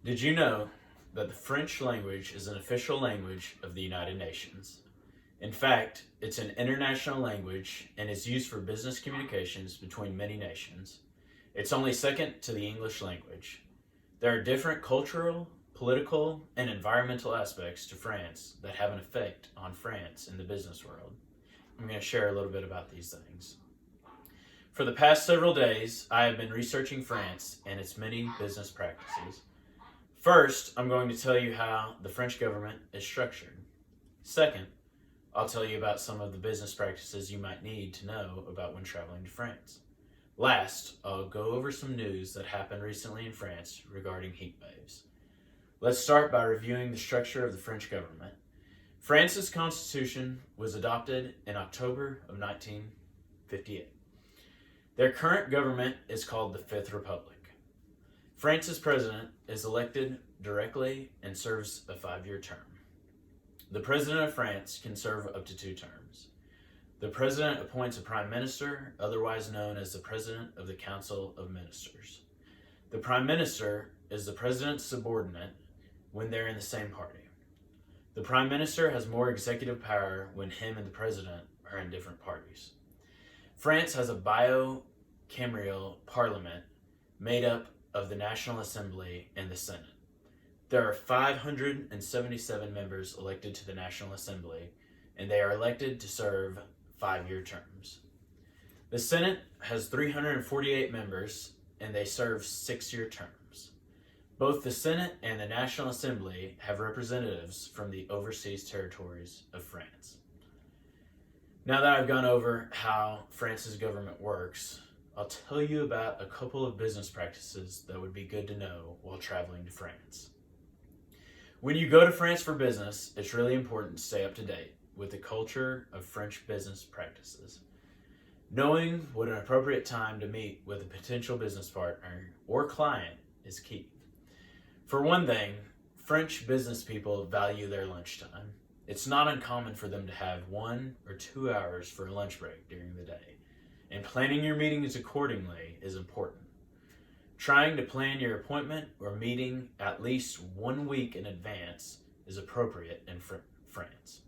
Did you know that the French language is an official language of the United Nations? In fact, it's an international language and is used for business communications between many nations. It's only second to the English language. There are different cultural, political, and environmental aspects to France that have an effect on France in the business world. I'm going to share a little bit about these things. For the past several days, I have been researching France and its many business practices. First, I'm going to tell you how the French government is structured. Second, I'll tell you about some of the business practices you might need to know about when traveling to France. Last, I'll go over some news that happened recently in France regarding heat waves. Let's start by reviewing the structure of the French government. France's constitution was adopted in October of 1958. Their current government is called the Fifth Republic. France's president is elected directly and serves a 5-year term. The president of France can serve up to 2 terms. The president appoints a prime minister, otherwise known as the president of the Council of Ministers. The prime minister is the president's subordinate when they're in the same party. The prime minister has more executive power when him and the president are in different parties. France has a bicameral parliament made up of the National Assembly and the Senate. There are 577 members elected to the National Assembly, and they are elected to serve 5-year terms. The Senate has 348 members, and they serve 6-year terms. Both the Senate and the National Assembly have representatives from the overseas territories of France. Now that I've gone over how France's government works, I'll tell you about a couple of business practices that would be good to know while traveling to France. When you go to France for business, it's really important to stay up to date with the culture of French business practices. Knowing what an appropriate time to meet with a potential business partner or client is key. For one thing, French business people value their lunchtime. It's not uncommon for them to have 1 or 2 hours for a lunch break during the day, and planning your meetings accordingly is important. Trying to plan your appointment or meeting at least 1 week in advance is appropriate in France.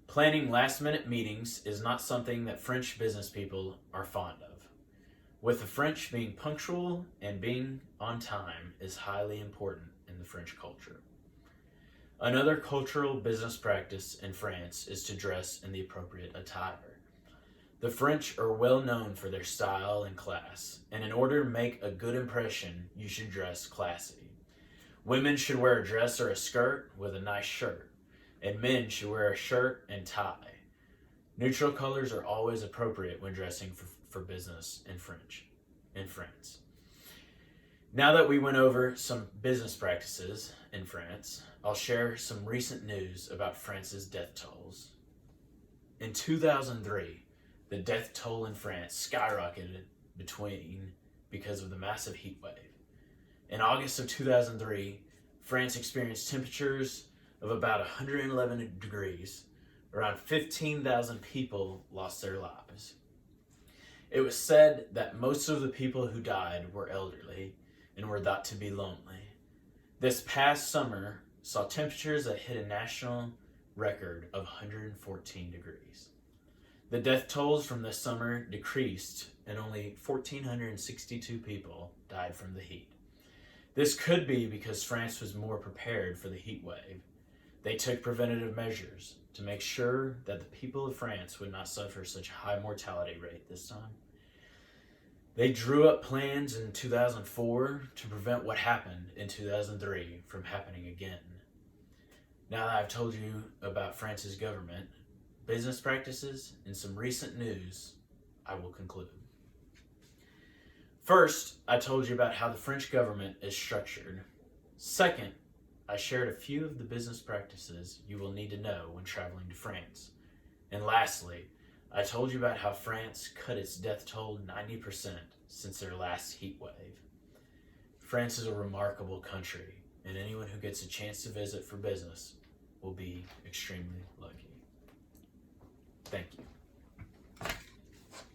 Planning last-minute meetings is not something that French business people are fond of. With the French, being punctual and being on time is highly important in the French culture. Another cultural business practice in France is to dress in the appropriate attire. The French are well known for their style and class, and in order to make a good impression, you should dress classy. Women should wear a dress or a skirt with a nice shirt, and men should wear a shirt and tie. Neutral colors are always appropriate when dressing for business in France. Now that we went over some business practices in France, I'll share some recent news about France's death tolls. In 2003, the death toll in France skyrocketed because of the massive heat wave. In August of 2003, France experienced temperatures of about 111 degrees. Around 15,000 people lost their lives. It was said that most of the people who died were elderly and were thought to be lonely. This past summer saw temperatures that hit a national record of 114 degrees. The death tolls from this summer decreased and only 1,462 people died from the heat. This could be because France was more prepared for the heat wave. They took preventative measures to make sure that the people of France would not suffer such a high mortality rate this time. They drew up plans in 2004 to prevent what happened in 2003 from happening again. Now that I've told you about France's government, business practices, and some recent news, I will conclude. First, I told you about how the French government is structured. Second, I shared a few of the business practices you will need to know when traveling to France. And lastly, I told you about how France cut its death toll 90% since their last heat wave. France is a remarkable country, and anyone who gets a chance to visit for business will be extremely lucky. Thank you.